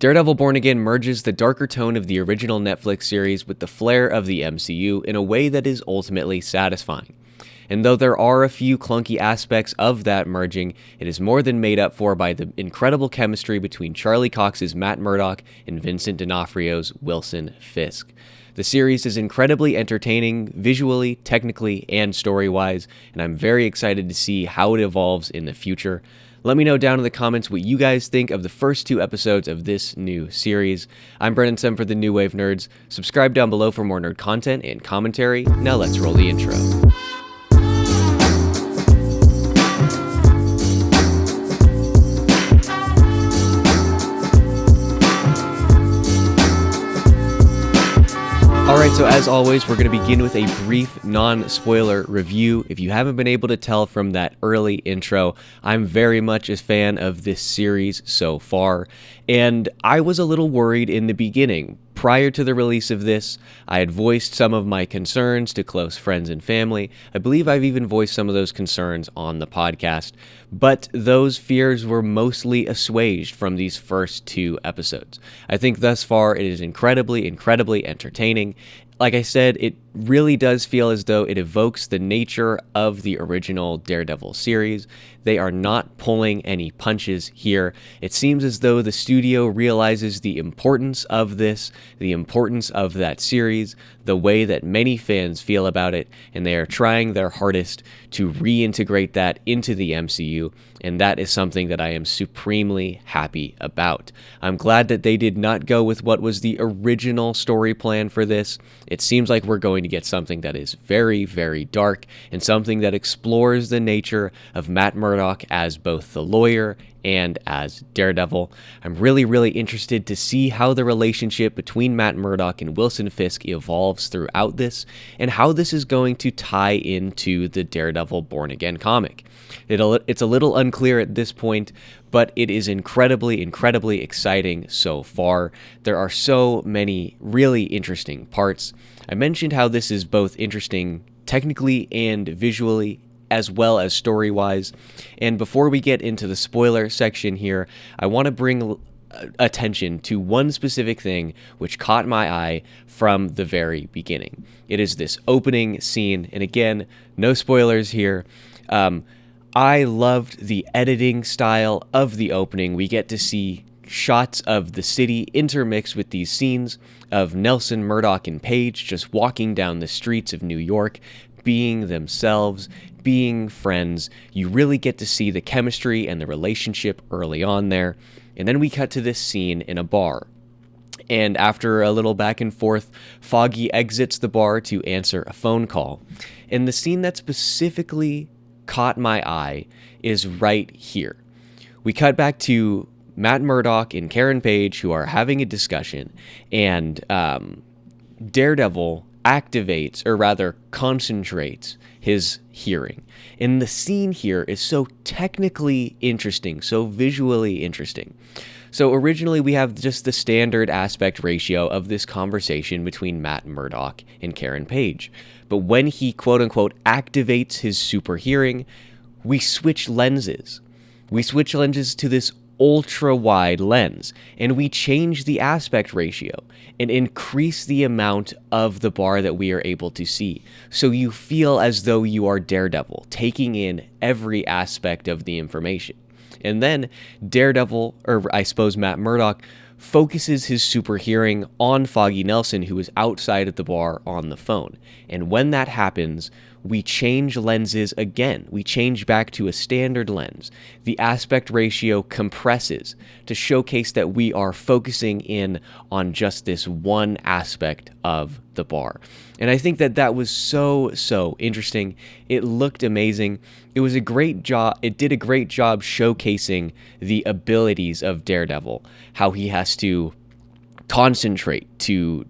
Daredevil Born Again merges the darker tone of the original Netflix series with the flair of the MCU in a way that is ultimately satisfying. And though there are a few clunky aspects of that merging, it is more than made up for by the incredible chemistry between Charlie Cox's Matt Murdock and Vincent D'Onofrio's Wilson Fisk. The series is incredibly entertaining, visually, technically, and story-wise, and I'm very excited to see how it evolves in the future. Let me know down in the comments what you guys think of the first 2 episodes of this new series. I'm Brennan for the New Wave Nerds. Subscribe down below for more nerd content and commentary. Now let's roll the intro. Alright, so as always, we're going to begin with a brief non-spoiler review. If you haven't been able to tell from that early intro, I'm very much a fan of this series so far, and I was a little worried in the beginning. Prior to the release of this, I had voiced some of my concerns to close friends and family. I believe I've even voiced some of those concerns on the podcast, but those fears were mostly assuaged from these first 2 episodes. I think thus far it is incredibly entertaining. Like I said, it really does feel as though it evokes the nature of the original Daredevil series. They are not pulling any punches here. It seems as though the studio realizes the importance of this, the importance of that series, the way that many fans feel about it, and they are trying their hardest to reintegrate that into the MCU, and that is something that I am supremely happy about. I'm glad that they did not go with what was the original story plan for this. It seems like we're going to get something that is very dark, and something that explores the nature of Matt Murdock as both the lawyer and as Daredevil. I'm really interested to see how the relationship between Matt Murdock and Wilson Fisk evolves throughout this, and how this is going to tie into the Daredevil Born Again comic. It's a little unclear at this point, but it is incredibly exciting so far. There are so many really interesting parts. I mentioned how this is both interesting technically and visually, as well as story-wise. And before we get into the spoiler section here, I want to bring attention to one specific thing which caught my eye from the very beginning. It is this opening scene, and again, no spoilers here. I loved the editing style of the opening. We get to see shots of the city intermixed with these scenes of Nelson, Murdock, and Paige just walking down the streets of New York, being themselves, being friends. You really get to see the chemistry and the relationship early on there. And then we cut to this scene in a bar. And after a little back and forth, Foggy exits the bar to answer a phone call. And the scene that specifically caught my eye is right here. We cut back to Matt Murdock and Karen Page, who are having a discussion, and Daredevil activates, or rather concentrates, his hearing. And the scene here is so technically interesting, so visually interesting. So originally we have just the standard aspect ratio of this conversation between Matt Murdock and Karen Page. But when he quote-unquote activates his super hearing, we switch lenses. We switch lenses to this ultra-wide lens, and we change the aspect ratio and increase the amount of the bar that we are able to see. So you feel as though you are Daredevil, taking in every aspect of the information. And then Daredevil, or I suppose Matt Murdock, focuses his super hearing on Foggy Nelson, who is outside of the bar on the phone. And when that happens, we change lenses again. We change back to a standard lens. The aspect ratio compresses to showcase that we are focusing in on just this one aspect of the bar. And I think that that was so interesting. It looked amazing. It was a great job. It did a great job showcasing the abilities of Daredevil, how he has to concentrate to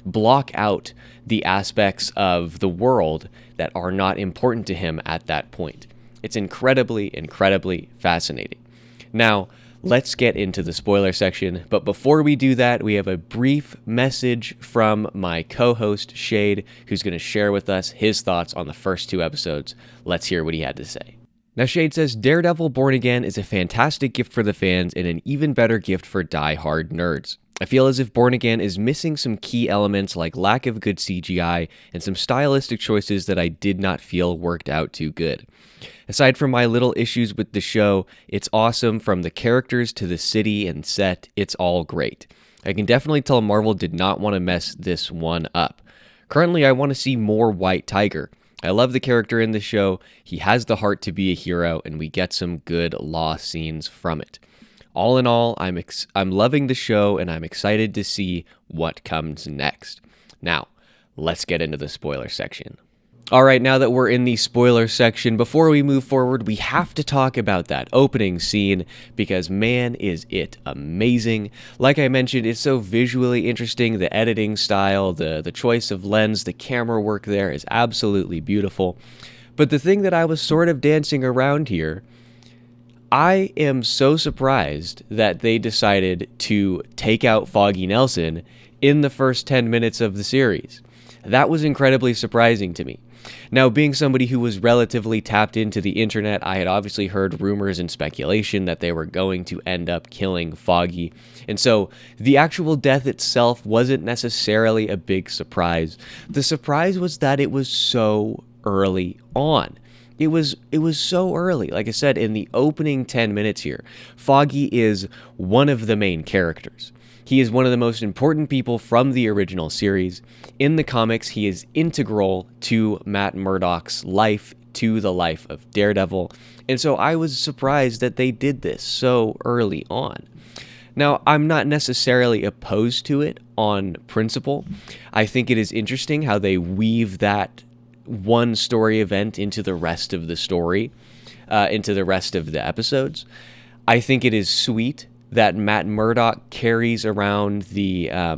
block out the aspects of the world that are not important to him at that point. It's incredibly fascinating. Now, let's get into the spoiler section, but before we do that, we have a brief message from my co-host, Shade, who's going to share with us his thoughts on the first 2 episodes. Let's hear what he had to say. Now, Shade says, Daredevil Born Again is a fantastic gift for the fans and an even better gift for die-hard nerds. I feel as if Born Again is missing some key elements like lack of good CGI and some stylistic choices that I did not feel worked out too good. Aside from my little issues with the show, it's awesome from the characters to the city and set. It's all great. I can definitely tell Marvel did not want to mess this one up. Currently, I want to see more White Tiger. I love the character in the show. He has the heart to be a hero, and we get some good law scenes from it. All in all, I'm loving the show, and I'm excited to see what comes next. Now, let's get into the spoiler section. All right, now that we're in the spoiler section, before we move forward, we have to talk about that opening scene because, man, is it amazing. Like I mentioned, it's so visually interesting. The editing style, the choice of lens, the camera work there is absolutely beautiful. But the thing that I was sort of dancing around here, I am so surprised that they decided to take out Foggy Nelson in the first 10 minutes of the series. That was incredibly surprising to me. Now, being somebody who was relatively tapped into the internet, I had obviously heard rumors and speculation that they were going to end up killing Foggy. And so the actual death itself wasn't necessarily a big surprise. The surprise was that it was so early on. It was so early. Like I said, in the opening 10 minutes here, Foggy is one of the main characters. He is one of the most important people from the original series. In the comics, he is integral to Matt Murdock's life, to the life of Daredevil. And so I was surprised that they did this so early on. Now, I'm not necessarily opposed to it on principle. I think it is interesting how they weave that one story event into the rest of the story, into the rest of the episodes. I think it is sweet that Matt Murdock carries around the, I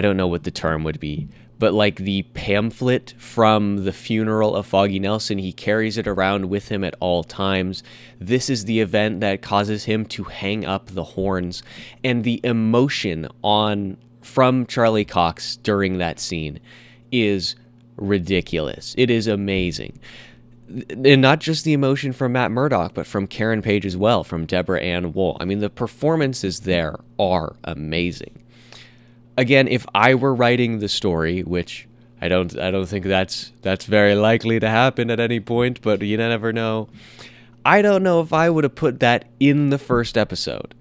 don't know what the term would be, but like the pamphlet from the funeral of Foggy Nelson, he carries it around with him at all times. This is the event that causes him to hang up the horns, and the emotion from Charlie Cox during that scene is ridiculous. It is amazing. And not just the emotion from Matt Murdock, but from Karen Page as well, from Deborah and Woll. I mean, the performances there are amazing. Again, if I were writing the story, which I don't think that's very likely to happen at any point, but you never know. I don't know if I would have put that in the first episode.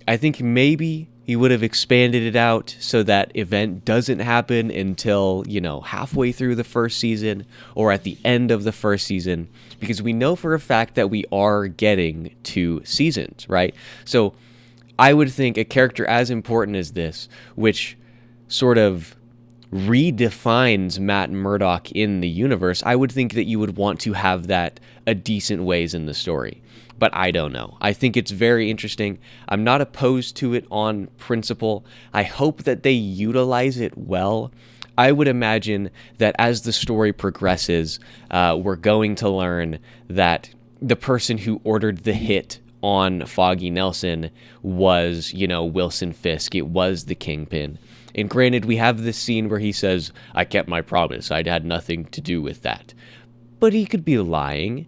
I think maybe he would have expanded it out so that event doesn't happen until, halfway through the first season or at the end of the first season, because we know for a fact that we are getting 2 seasons, right? So I would think a character as important as this, which sort of redefines Matt Murdock in the universe, I would think that you would want to have that a decent ways in the story. But I don't know. I think it's very interesting. I'm not opposed to it on principle. I hope that they utilize it well. I would imagine that as the story progresses, we're going to learn that the person who ordered the hit on Foggy Nelson was, Wilson Fisk. It was the Kingpin. And granted, we have this scene where he says, I kept my promise. I had nothing to do with that. But he could be lying.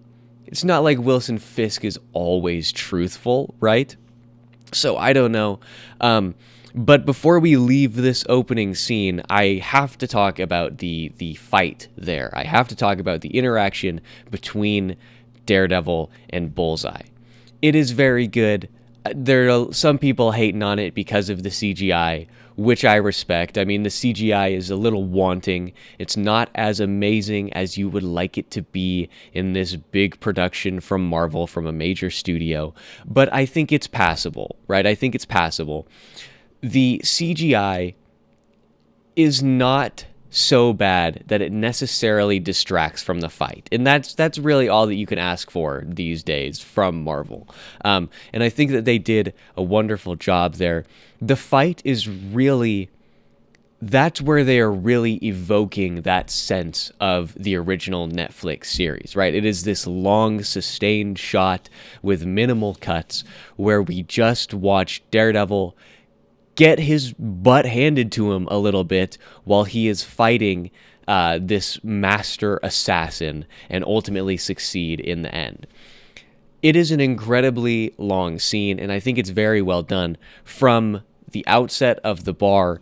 It's not like Wilson Fisk is always truthful, right? So I don't know. But before we leave this opening scene, I have to talk about the fight there. I have to talk about the interaction between Daredevil and Bullseye. It is very good. There are some people hating on it because of the CGI, which I respect. I mean, the CGI is a little wanting. It's not as amazing as you would like it to be in this big production from Marvel, from a major studio, but I think it's passable, right? I think it's passable. The CGI is not so bad that it necessarily distracts from the fight. And that's really all that you can ask for these days from Marvel. And I think that they did a wonderful job there. The fight is really, that's where they are really evoking that sense of the original Netflix series, right? It is this long, sustained shot with minimal cuts where we just watch Daredevil get his butt handed to him a little bit while he is fighting this master assassin and ultimately succeed in the end. It is an incredibly long scene, and I think it's very well done from the outset of the bar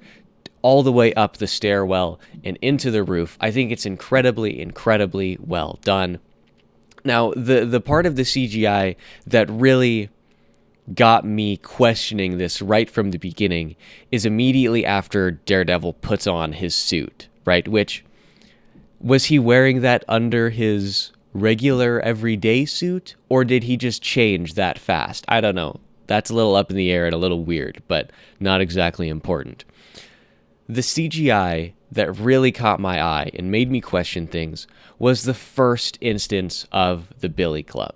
all the way up the stairwell and into the roof. I think it's incredibly well done. Now, the part of the CGI that really got me questioning this right from the beginning is immediately after Daredevil puts on his suit, right? Which, was he wearing that under his regular everyday suit, or did he just change that fast? I don't know. That's a little up in the air and a little weird, but not exactly important. The CGI that really caught my eye and made me question things was the first instance of the Billy Club.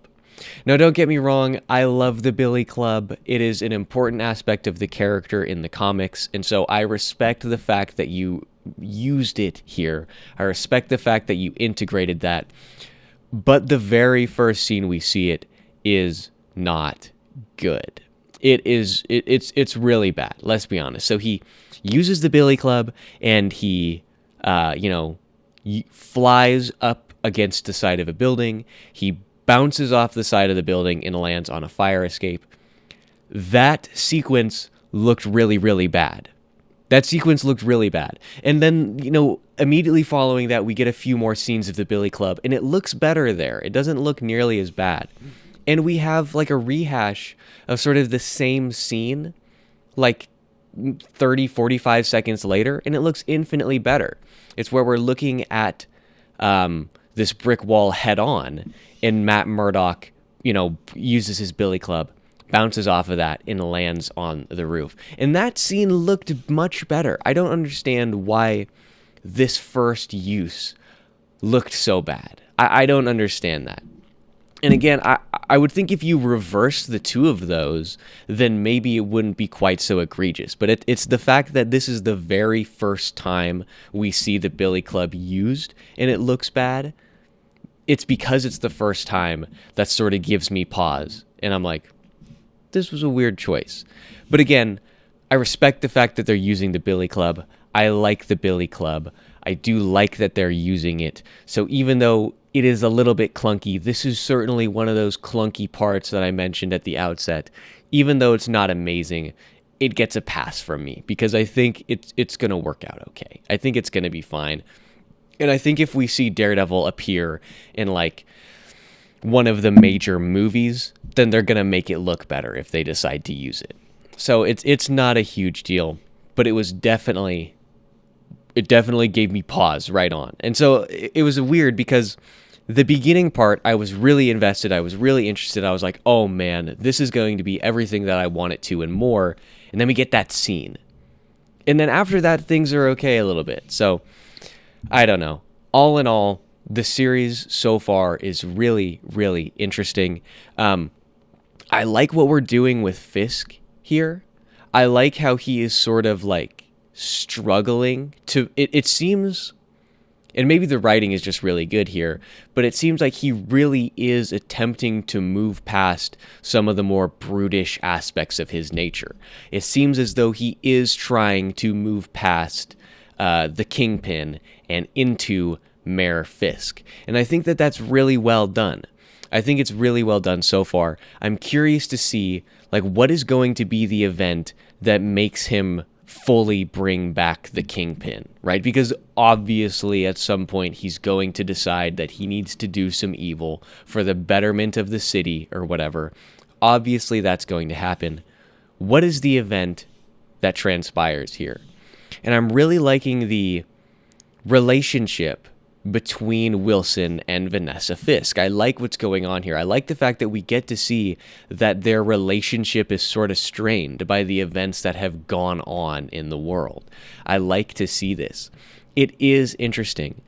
Now, don't get me wrong, I love the Billy Club. It is an important aspect of the character in the comics, and so I respect the fact that you used it here. I respect the fact that you integrated that. But the very first scene we see it is not good. It's really bad, let's be honest. So he uses the Billy Club and he flies up against the side of a building. He bounces off the side of the building and lands on a fire escape. That sequence looked really bad. And then, immediately following that, we get a few more scenes of the Billy Club, and it looks better there. It doesn't look nearly as bad. And we have like a rehash of sort of the same scene, like 30, 45 seconds later, and it looks infinitely better. It's where we're looking at this brick wall head on, and Matt Murdock, uses his Billy Club, bounces off of that, and lands on the roof. And that scene looked much better. I don't understand why this first use looked so bad. I don't understand that. And again, I would think if you reverse the two of those, then maybe it wouldn't be quite so egregious. But it's the fact that this is the very first time we see the Billy Club used, and it looks bad. It's because it's the first time that sort of gives me pause. And I'm like, this was a weird choice. But again, I respect the fact that they're using the Billy Club. I like the Billy Club. I do like that they're using it. So even though it is a little bit clunky, this is certainly one of those clunky parts that I mentioned at the outset. Even though it's not amazing, it gets a pass from me because I think it's going to work out okay. I think it's going to be fine. And I think if we see Daredevil appear in like one of the major movies, then they're going to make it look better if they decide to use it. So it's not a huge deal, but it definitely gave me pause right on. And so it was weird because the beginning part, I was really invested. I was really interested. I was like, oh man, this is going to be everything that I want it to and more. And then we get that scene. And then after that, things are okay a little bit. So I don't know. All in all, the series so far is really interesting. I like what we're doing with Fisk here. I like how he is sort of like struggling to... It seems, and maybe the writing is just really good here, but it seems like he really is attempting to move past some of the more brutish aspects of his nature. It seems as though he is trying to move past the Kingpin and into Mayor Fisk. And I think that that's really well done. I think it's really well done so far. I'm curious to see like what is going to be the event that makes him fully bring back the Kingpin, right? Because obviously at some point he's going to decide that he needs to do some evil for the betterment of the city or whatever. Obviously that's going to happen. What is the event that transpires here? And I'm really liking the relationship between Wilson and Vanessa Fisk. I like what's going on here. I like the fact that we get to see that their relationship is sort of strained by the events that have gone on in the world. I like to see this. It is interesting.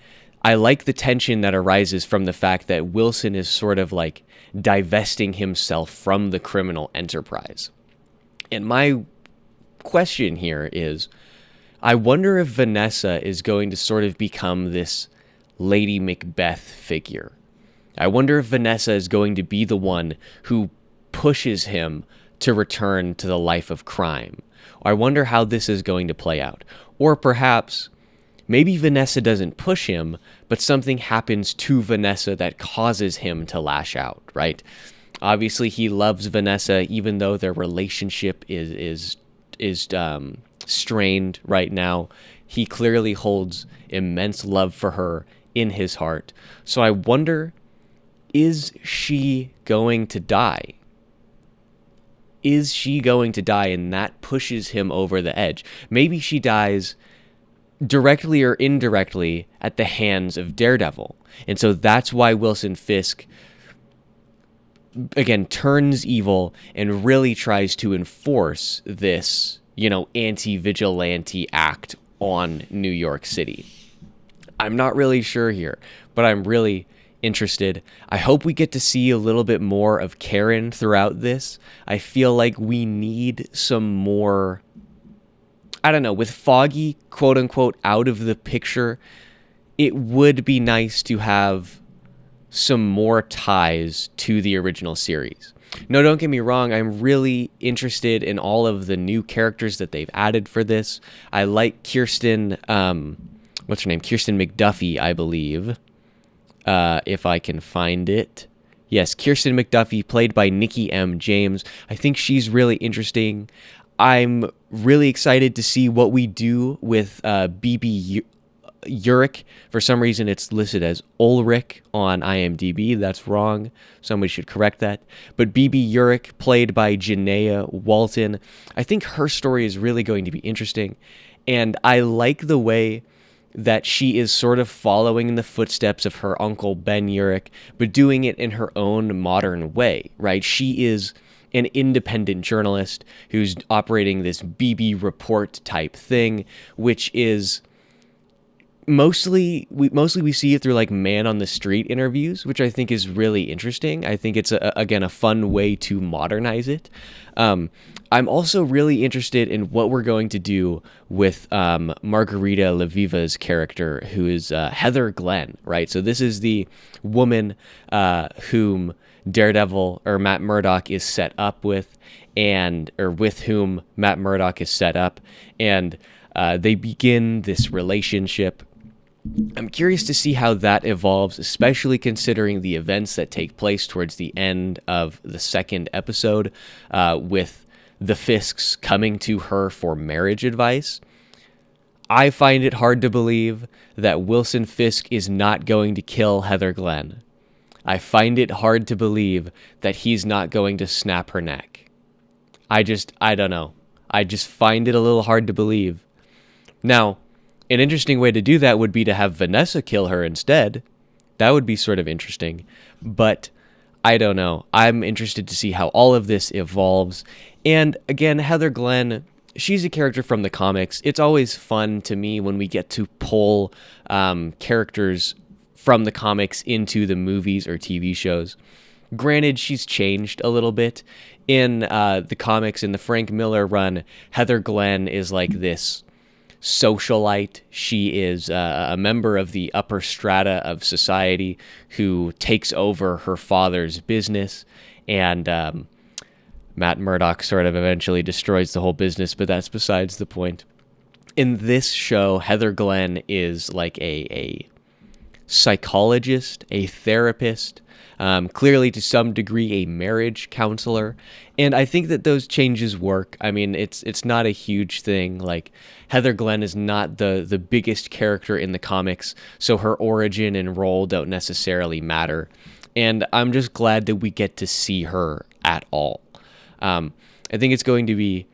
I like the tension that arises from the fact that Wilson is sort of like divesting himself from the criminal enterprise. And my question here is, I wonder if Vanessa is going to sort of become this Lady Macbeth figure. I wonder if Vanessa is going to be the one who pushes him to return to the life of crime. I wonder how this is going to play out. Or perhaps maybe Vanessa doesn't push him, but something happens to Vanessa that causes him to lash out, right? Obviously, he loves Vanessa, even though their relationship is strained right now. He clearly holds immense love for her in his heart. So I wonder, is she going to die? Is she going to die, and that pushes him over the edge? Maybe she dies directly or indirectly at the hands of Daredevil. And so that's why Wilson Fisk, again, turns evil and really tries to enforce this, anti-vigilante act on New York City. I'm not really sure here, but I'm really interested. I hope we get to see a little bit more of Karen throughout this. I feel like we need some more, I don't know, with Foggy, quote unquote, out of the picture, it would be nice to have some more ties to the original series. No, don't get me wrong, I'm really interested in all of the new characters that they've added for this. I like Kirsten, what's her name? Kirsten McDuffie, I believe. If I can find it. Yes, Kirsten McDuffie, played by Nikki M. James. I think she's really interesting. I'm really excited to see what we do with BB Urich. For some reason, it's listed as Ulrich on IMDb. That's wrong. Somebody should correct that. But BB Urich, played by Genneya Walton. I think her story is really going to be interesting. And I like the way that she is sort of following in the footsteps of her uncle Ben Urich, but doing it in her own modern way, right? She is an independent journalist who's operating this BB report type thing, which is mostly we see it through like man on the street interviews, which I think is really interesting. I think it's a fun way to modernize it. I'm also really interested in what we're going to do with Margarita Levieva's character, who is Heather Glenn, right? So this is the woman whom Daredevil or Matt Murdock is set up with, or with whom Matt Murdock is set up, and they begin this relationship. I'm curious to see how that evolves, especially considering the events that take place towards the end of the second episode, with the Fisks coming to her for marriage advice. I find it hard to believe that Wilson Fisk is not going to kill Heather Glenn. I find it hard to believe that he's not going to snap her neck. I don't know. I just find it a little hard to believe. Now, an interesting way to do that would be to have Vanessa kill her instead. That would be sort of interesting. But I don't know. I'm interested to see how all of this evolves. And again, Heather Glenn, she's a character from the comics. It's always fun to me when we get to pull characters from the comics into the movies or TV shows. Granted, she's changed a little bit. In the comics, in the Frank Miller run, Heather Glenn is like this socialite. She is a member of the upper strata of society who takes over her father's business, and Matt Murdock sort of eventually destroys the whole business, but that's besides the point. In this show, Heather Glenn is like a psychologist, a therapist, clearly to some degree a marriage counselor, and I think that those changes work. I mean, it's not a huge thing. Like, Heather Glenn is not the biggest character in the comics, so her origin and role don't necessarily matter, and I'm just glad that we get to see her at all. I think it's going to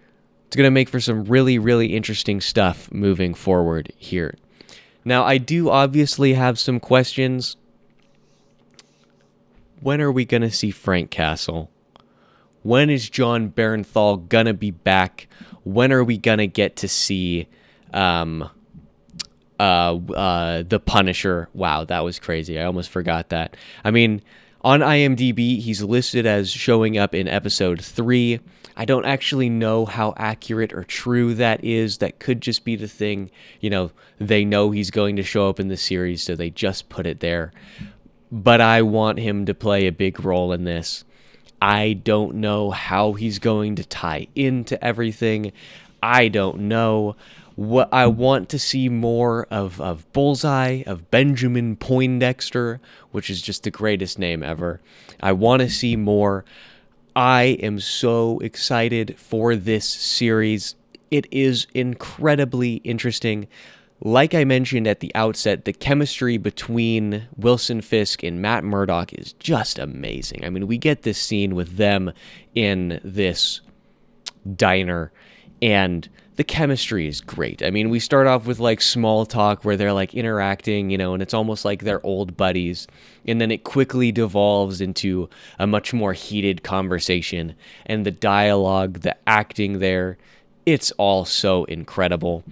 make for some really, really interesting stuff moving forward here. Now, I do obviously have some questions. When are we going to see Frank Castle? When is John Bernthal going to be back? When are we going to get to see the Punisher? Wow, that was crazy. I almost forgot that. I mean, on IMDb, he's listed as showing up in episode 3. I don't actually know how accurate or true that is. That could just be the thing. They know he's going to show up in the series, so they just put it there. But I want him to play a big role in this. I don't know how he's going to tie into everything. I don't know What I want to see more of Bullseye, of Benjamin Poindexter, which is just the greatest name ever. I want to see more. I am so excited for this series. It is incredibly interesting. Like I mentioned at the outset, the chemistry between Wilson Fisk and Matt Murdock is just amazing. I mean, we get this scene with them in this diner, and the chemistry is great. I mean, we start off with like small talk where they're like interacting, and it's almost like they're old buddies. And then it quickly devolves into a much more heated conversation. And the dialogue, the acting there, it's all so incredible.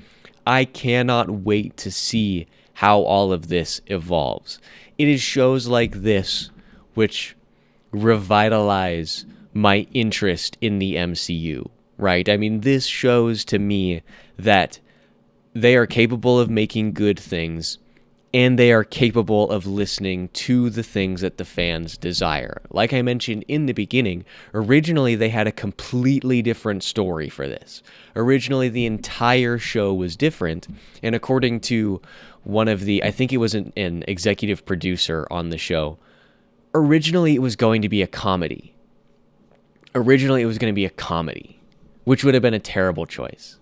I cannot wait to see how all of this evolves. It is shows like this which revitalize my interest in the MCU, right? I mean, this shows to me that they are capable of making good things, and they are capable of listening to the things that the fans desire. Like I mentioned in the beginning, originally they had a completely different story for this. Originally, the entire show was different, and according to one of the, I think it was an executive producer on the show, originally it was going to be a comedy. Which would have been a terrible choice.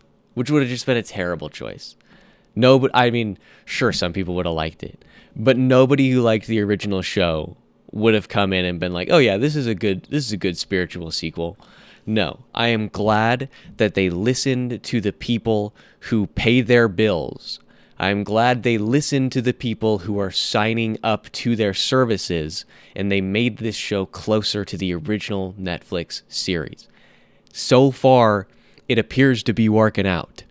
No, but I mean, sure, some people would have liked it, but nobody who liked the original show would have come in and been like, "Oh yeah, this is a good spiritual sequel." No, I am glad that they listened to the people who pay their bills. I'm glad they listened to the people who are signing up to their services, and they made this show closer to the original Netflix series. So far, it appears to be working out.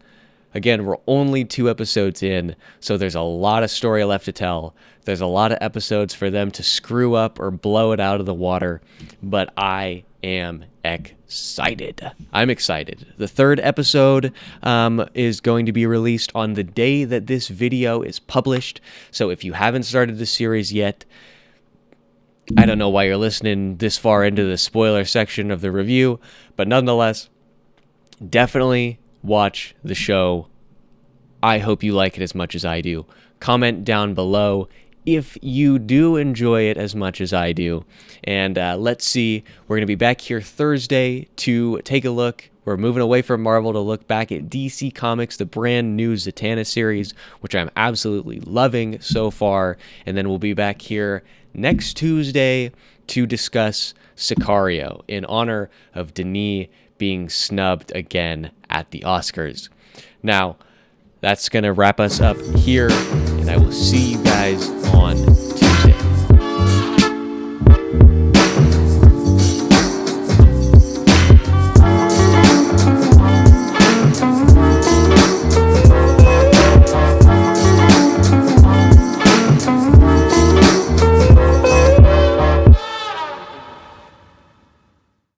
Again, we're only 2 episodes in, so there's a lot of story left to tell. There's a lot of episodes for them to screw up or blow it out of the water, but I am excited. I'm excited. The 3rd episode is going to be released on the day that this video is published, so if you haven't started the series yet, I don't know why you're listening this far into the spoiler section of the review, but nonetheless, definitely watch the show. I hope you like it as much as I do. Comment down below if you do enjoy it as much as I do. And let's see. We're going to be back here Thursday to take a look. We're moving away from Marvel to look back at DC Comics, the brand new Zatanna series, which I'm absolutely loving so far. And then we'll be back here next Tuesday to discuss Sicario in honor of Denis being snubbed again at the Oscars. Now, that's going to wrap us up here, and I will see you guys on